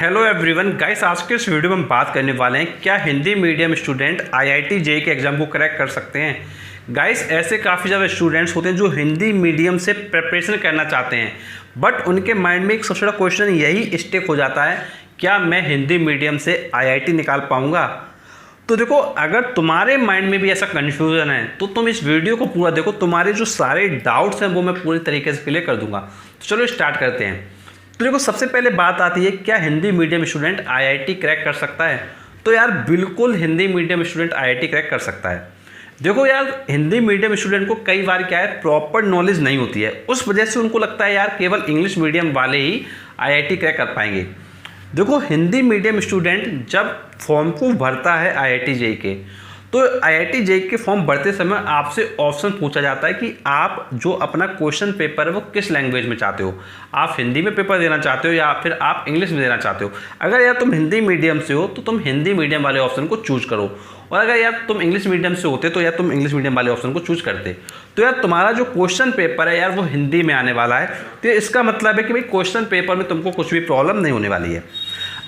Hello everyone guys, आज के इस वीडियो में हम बात करने वाले हैं क्या Hindi medium student IIT JEE के एग्ज़ाम को क्रैक कर सकते हैं। गाइस ऐसे काफ़ी ज़्यादा स्टूडेंट्स होते हैं जो हिंदी मीडियम से प्रिपरेशन करना चाहते हैं, बट उनके माइंड में एक सबसे बड़ा क्वेश्चन यही स्टिक हो जाता है, क्या मैं हिंदी मीडियम से आईआईटी निकाल पाऊँगा। तो देखो, अगर तुम्हारे माइंड में भी ऐसा कन्फ्यूज़न है तो तुम इस वीडियो को पूरा देखो, तुम्हारे जो सारे डाउट्स हैं वो मैं पूरी तरीके से क्लियर कर दूंगा। तो चलो स्टार्ट करते हैं। तो देखो, सबसे पहले बात आती है क्या Hindi medium student IIT crack कर सकता है। तो यार बिल्कुल Hindi medium student IIT crack कर सकता है। देखो यार, हिंदी मीडियम स्टूडेंट को कई बार क्या है, प्रॉपर नॉलेज नहीं होती है, उस वजह से उनको लगता है यार केवल इंग्लिश मीडियम वाले ही आईआईटी क्रैक कर पाएंगे। देखो, हिंदी मीडियम स्टूडेंट जब फॉर्म को भरता है आईआईटी जेईई के, तो आईआईटी जेईई के फॉर्म भरते समय आपसे ऑप्शन पूछा जाता है कि आप जो अपना क्वेश्चन पेपर है वो किस लैंग्वेज में चाहते हो। आप हिंदी में पेपर देना चाहते हो या फिर आप इंग्लिश में देना चाहते हो। अगर यार तुम हिंदी मीडियम से हो तो तुम हिंदी मीडियम वाले ऑप्शन को चूज करो, और अगर यार तुम इंग्लिश मीडियम से होते तो यार तुम इंग्लिश मीडियम वाले ऑप्शन को चूज करते। तो यार तुम्हारा जो क्वेश्चन पेपर है यार वो हिंदी में आने वाला है, तो इसका मतलब है कि भाई क्वेश्चन पेपर में तुमको कुछ भी प्रॉब्लम नहीं होने वाली है।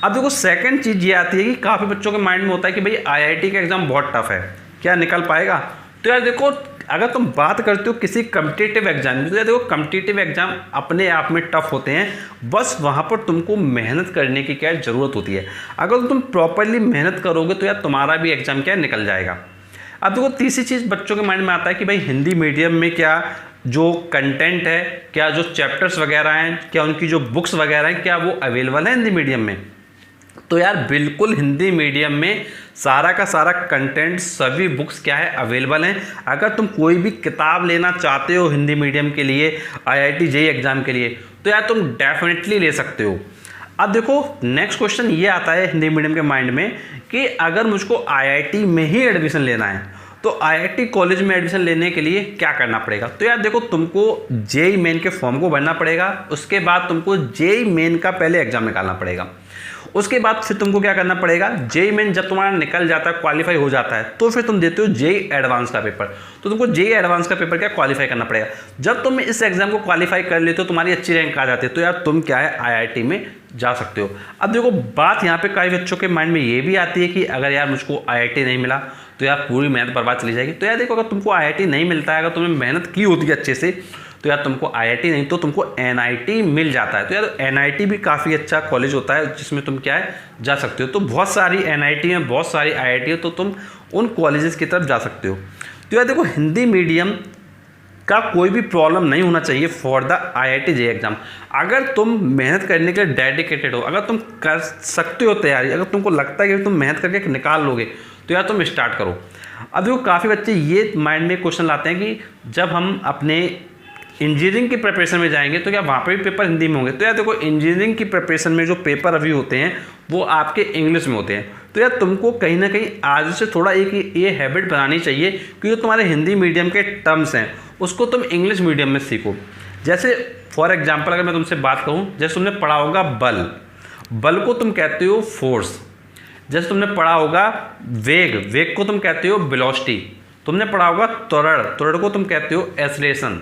अब देखो, सेकंड चीज़ ये आती है कि काफ़ी बच्चों के माइंड में होता है कि भाई आईआईटी का एग्ज़ाम बहुत टफ है, क्या निकल पाएगा। तो यार देखो, अगर तुम बात करते हो किसी कम्पिटिटिव एग्जाम की, तो यार देखो कम्पिटिटिव एग्जाम अपने आप में टफ होते हैं, बस वहाँ पर तुमको मेहनत करने की क्या ज़रूरत होती है। अगर तुम प्रॉपरली मेहनत करोगे तो यार तुम्हारा भी एग्ज़ाम क्या निकल जाएगा। अब देखो, तीसरी चीज़ बच्चों के माइंड में आता है कि भाई हिंदी मीडियम में क्या जो कंटेंट है, क्या जो चैप्टर्स वगैरह हैं, क्या उनकी जो बुक्स वगैरह हैं, क्या वो अवेलेबल है हिंदी मीडियम में। तो यार बिल्कुल हिंदी मीडियम में सारा का सारा कंटेंट, सभी बुक्स क्या है, अवेलेबल हैं। अगर तुम कोई भी किताब लेना चाहते हो हिंदी मीडियम के लिए आईआईटी जेईई एग्ज़ाम के लिए, तो यार तुम डेफिनेटली ले सकते हो। अब देखो, नेक्स्ट क्वेश्चन ये आता है हिंदी मीडियम के माइंड में कि अगर मुझको आईआईटी में ही एडमिशन लेना है तो आईआईटी कॉलेज में एडमिशन लेने के लिए क्या करना पड़ेगा। तो यार देखो, तुमको जेईई मेन के फॉर्म को भरना पड़ेगा, उसके बाद तुमको जेईई मेन का पहले एग्जाम निकालना पड़ेगा, उसके बाद फिर तुमको क्या करना पड़ेगा, जेईई मेन जब तुम्हारा निकल जाता है, क्वालिफाई हो जाता है, तो फिर तुम देते हो जेईई एडवांस का पेपर। तो तुमको जेईई एडवांस का पेपर क्या क्वालिफाई करना पड़ेगा। जब तुम इस एग्जाम को क्वालिफाई कर लेते हो, तुम्हारी अच्छी रैंक आ जाती है, तो यार तुम क्या है आईआईटी में जा सकते हो। अब देखो, बात यहाँ पे कई बच्चों के माइंड में ये भी आती है कि अगर यार मुझको आईआईटी नहीं मिला तो यार पूरी मेहनत बर्बाद चली जाएगी। तो यार देखो, अगर तुमको आईआईटी नहीं मिलता है, अगर तुमने मेहनत की होती है अच्छे से, तो यार तुमको आईआईटी नहीं तो तुमको एनआईटी मिल जाता है। तो यार एनआईटी भी काफ़ी अच्छा कॉलेज होता है जिसमें तुम क्या है जा सकते हो। तो बहुत सारी एनआईटी हैं, बहुत सारी आईआईटी है, तो तुम उन कॉलेजेस की तरफ जा सकते हो। तो यार देखो, हिंदी मीडियम का कोई भी प्रॉब्लम नहीं होना चाहिए for the IIT JEE exam. अगर तुम मेहनत करने के लिए डेडिकेटेड हो, अगर तुम कर सकते हो तैयारी, अगर तुमको लगता है कि तुम मेहनत करके निकाल लोगे, तो यार तुम स्टार्ट करो। अब देखो, काफ़ी बच्चे ये माइंड में क्वेश्चन लाते हैं कि जब हम अपने इंजीनियरिंग की प्रिपरेशन में जाएंगे तो क्या वहाँ पे भी पेपर हिंदी में होंगे। तो यार देखो, इंजीनियरिंग की प्रिपरेशन में जो पेपर अभी होते हैं वो आपके इंग्लिश में होते हैं। तो यार तुमको कहीं ना कहीं आज से थोड़ा एक ये हैबिट बनानी चाहिए कि जो तुम्हारे हिंदी मीडियम के टर्म्स हैं उसको तुम इंग्लिश मीडियम में सीखो। जैसे फॉर एग्जाम्पल अगर मैं तुमसे बात करूँ, जैसे तुमने पढ़ा होगा बल, बल को तुम कहते हो फोर्स। जैसे तुमने पढ़ा होगा वेग, वेग को तुम कहते हो वेलोसिटी। तुमने पढ़ा होगा त्वरण, त्वरण को तुम कहते हो एक्सेलरेशन।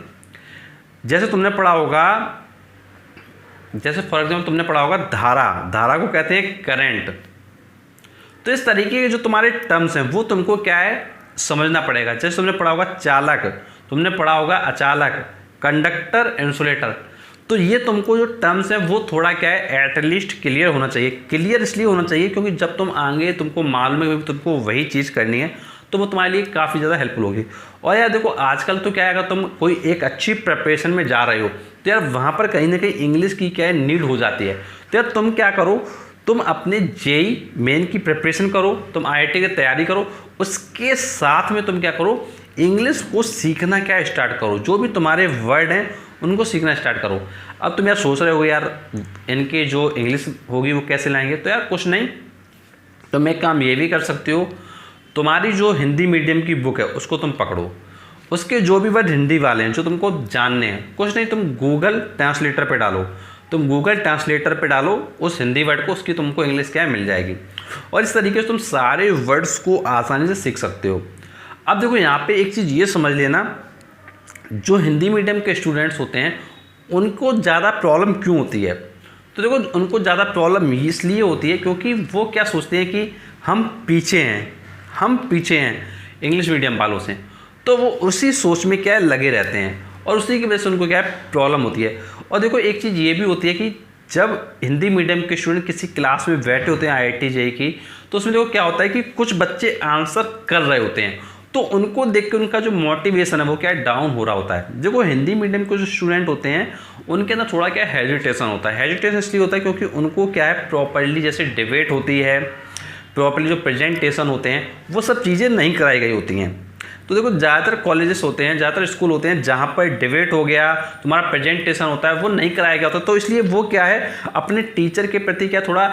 जैसे तुमने पढ़ा होगा, जैसे फॉर एग्जाम्पल तुमने पढ़ा होगा धारा, धारा को कहते हैं करंट। तो इस तरीके के जो तुम्हारे टर्म्स हैं वो तुमको क्या है समझना पड़ेगा। जैसे तुमने पढ़ा होगा चालक, तुमने पढ़ा होगा अचालक, कंडक्टर, इंसुलेटर। तो ये तुमको जो टर्म्स हैं वो थोड़ा क्या है एटलीस्ट क्लियर होना चाहिए। क्लियर इसलिए होना चाहिए क्योंकि जब तुम आगे तुमको मालूम है तुमको वही चीज़ करनी है, तो वो तुम्हारे लिए काफ़ी ज़्यादा हेल्पफुल होगी। और यार देखो, आजकल तो क्या है, अगर तुम कोई एक अच्छी प्रिपरेशन में जा रहे हो तो यार वहाँ पर कहीं ना कहीं इंग्लिश की क्या है नीड हो जाती है। तो यार तुम क्या करो, तुम अपने जेईई मेन की प्रिपरेशन करो, तुम आईआईटी की तैयारी करो, उसके साथ में तुम क्या करो, इंग्लिश को सीखना क्या स्टार्ट करो। जो भी तुम्हारे वर्ड हैं उनको सीखना स्टार्ट करो। अब तुम यार सोच रहे हो यार इनके जो इंग्लिश होगी वो कैसे लाएंगे। तो यार कुछ नहीं, तुम एक काम ये भी कर सकते हो, तुम्हारी जो हिंदी मीडियम की बुक है उसको तुम पकड़ो, उसके जो भी वर्ड हिंदी वाले हैं जो तुमको जानने हैं, कुछ नहीं तुम गूगल ट्रांसलेटर पे डालो, तुम गूगल ट्रांसलेटर पे डालो उस हिंदी वर्ड को, उसकी तुमको इंग्लिश क्या है मिल जाएगी। और इस तरीके से तुम सारे वर्ड्स को आसानी से सीख सकते हो। अब देखो, यहाँ पे एक चीज़ ये समझ लेना, जो हिंदी मीडियम के स्टूडेंट्स होते हैं उनको ज़्यादा प्रॉब्लम क्यों होती है। तो देखो उनको ज़्यादा प्रॉब्लम इसलिए होती है क्योंकि वो क्या सोचते हैं कि हम पीछे हैं इंग्लिश मीडियम वालों से, तो वो उसी सोच में क्या है लगे रहते हैं और उसी की वजह से उनको क्या है प्रॉब्लम होती है। और देखो एक चीज़ ये भी होती है कि जब हिंदी मीडियम के स्टूडेंट किसी क्लास में बैठे होते हैं IIT JEE की, तो उसमें देखो क्या होता है कि कुछ बच्चे आंसर कर रहे होते हैं, तो उनको देख के उनका जो मोटिवेशन है वो क्या है डाउन हो रहा होता है। देखो हिंदी मीडियम के जो स्टूडेंट होते हैं उनके अंदर थोड़ा क्या हेजिटेशन होता है। हेजिटेशन इसलिए होता है क्योंकि उनको क्या है प्रॉपर्ली जैसे डिबेट होती है, प्रॉपर्ली जो प्रेजेंटेशन होते हैं वो सब चीज़ें नहीं कराई गई होती हैं। तो देखो ज़्यादातर कॉलेजेस होते हैं, ज़्यादातर स्कूल होते हैं जहाँ पर डिबेट हो गया, तुम्हारा प्रेजेंटेशन होता है, वो नहीं कराया गया होता। तो इसलिए वो क्या है अपने टीचर के प्रति क्या थोड़ा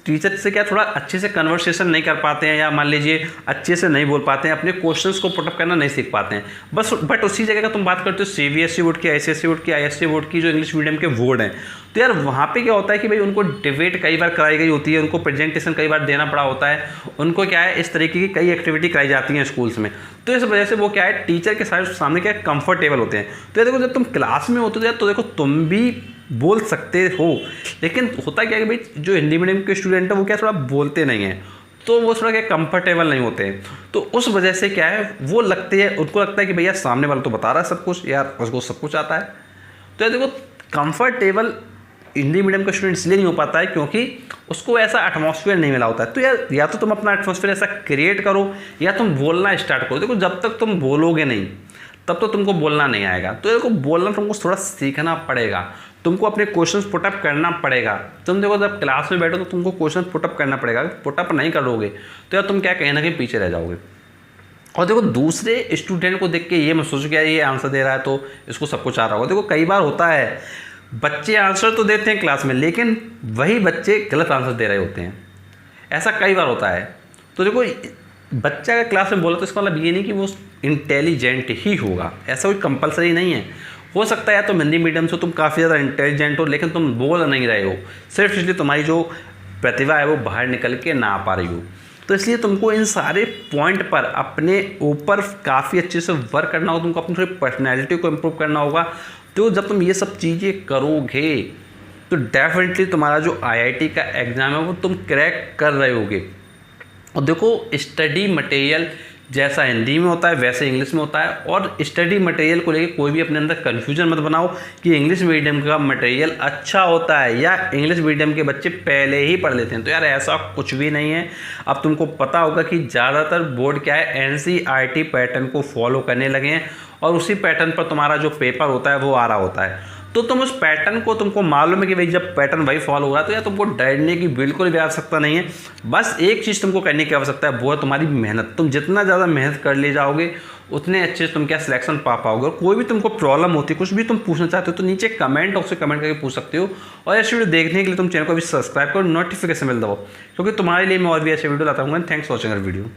टीचर से क्या थोड़ा अच्छे से कन्वर्सेशन नहीं कर पाते हैं, या मान लीजिए अच्छे से नहीं बोल पाते हैं, अपने क्वेश्चंस को पुटअप करना नहीं सीख पाते हैं बस। बट उसी जगह का तुम बात करते हो CBSE बोर्ड की, ICSE बोर्ड की, ISC बोर्ड की, जो इंग्लिश मीडियम के बोर्ड हैं, तो यार वहाँ पे क्या होता है कि भाई उनको डिबेट कई बार कराई गई होती है, उनको प्रेजेंटेशन कई बार देना पड़ा होता है, उनको क्या है इस तरीके की कई एक्टिविटी कराई जाती हैं स्कूल्स में। तो इस वजह से वो क्या है टीचर के सामने क्या कंफर्टेबल होते हैं। तो देखो जब तुम क्लास में होते हो तो देखो तुम भी बोल सकते हो, लेकिन होता क्या है कि भाई जो हिंदी मीडियम के स्टूडेंट है वो क्या थोड़ा बोलते नहीं हैं, तो वो थोड़ा क्या कंफर्टेबल नहीं होते हैं। तो उस वजह से क्या है वो लगते हैं, उनको लगता है कि भैया सामने वाला तो बता रहा है सब कुछ, यार उसको सब कुछ आता है। तो यार देखो कंफर्टेबल हिंदी मीडियम का स्टूडेंट इसलिए नहीं हो पाता है क्योंकि उसको ऐसा एटमॉस्फेयर नहीं मिला होता है। तो यार या तो तुम अपना एटमॉस्फेयर ऐसा क्रिएट करो या तुम बोलना स्टार्ट करो। देखो जब तक तुम बोलोगे नहीं तब तो तुमको बोलना नहीं आएगा। तो देखो बोलना तुमको थोड़ा सीखना पड़ेगा, तुमको अपने क्वेश्चंस पुटअप करना पड़ेगा। तुम देखो जब क्लास में बैठो तो तुमको क्वेश्चन पुटअप करना पड़ेगा, पुटअप नहीं करोगे तो यार तुम क्या कहीं ना कहीं पीछे रह जाओगे। और देखो दूसरे स्टूडेंट को देख के ये मत सोचो कि यार ये आंसर दे रहा है तो इसको सब कुछ आ रहा होगा। देखो कई बार होता है बच्चे आंसर तो देते हैं क्लास में, लेकिन वही बच्चे गलत आंसर दे रहे होते हैं, ऐसा कई बार होता है। तो देखो बच्चा अगर क्लास में बोला तो इसका मतलब ये नहीं कि वो इंटेलिजेंट ही होगा, ऐसा कोई कंपलसरी नहीं है। हो सकता है या तुम हिंदी मीडियम से तुम काफ़ी ज़्यादा इंटेलिजेंट हो लेकिन तुम बोल नहीं रहे हो, सिर्फ इसलिए तुम्हारी जो प्रतिभा है वो बाहर निकल के ना आ पा रही हो। तो इसलिए तुमको इन सारे पॉइंट पर अपने ऊपर काफ़ी अच्छे से वर्क करना होगा, तुमको अपनी थोड़ी पर्सनैलिटी को इम्प्रूव करना होगा। तो जब तुम ये सब चीज़ें करोगे तो डेफिनेटली तुम्हारा जो IIT का एग्ज़ाम है वो तुम क्रैक कर रहे होगे। और देखो स्टडी मटेरियल जैसा हिंदी में होता है वैसे इंग्लिश में होता है, और स्टडी मटेरियल को लेकर कोई भी अपने अंदर कन्फ्यूजन मत बनाओ कि इंग्लिश मीडियम का मटेरियल अच्छा होता है या इंग्लिश मीडियम के बच्चे पहले ही पढ़ लेते हैं। तो यार ऐसा कुछ भी नहीं है। अब तुमको पता होगा कि ज़्यादातर बोर्ड क्या है NCERT पैटर्न को फॉलो करने लगे हैं और उसी पैटर्न पर तुम्हारा जो पेपर होता है वो आ रहा होता है। तो तुम उस पैटर्न को तुमको मालूम है कि भाई जब पैटर्न वही फॉलो हो रहा है तो यार तुमको डरने की बिल्कुल भी आवश्यकता नहीं है। बस एक चीज़ तुमको करने की आवश्यकता है, वो है तुम्हारी मेहनत। तुम जितना ज़्यादा मेहनत कर ले जाओगे उतने अच्छे से तुम क्या सिलेक्शन पा पाओगे। और कोई भी तुमको प्रॉब्लम होती है, कुछ भी तुम पूछना चाहते हो तो नीचे कमेंट बॉक्स में कमेंट करके पूछ सकते हो। और ऐसे वीडियो देखने के लिए तुम चैनल को भी सब्सक्राइब करो, नोटिफिकेशन बेल दबाओ, क्योंकि तुम्हारे लिए मैं और भी ऐसे वीडियो लाता हूँ। Thanks for watching our video.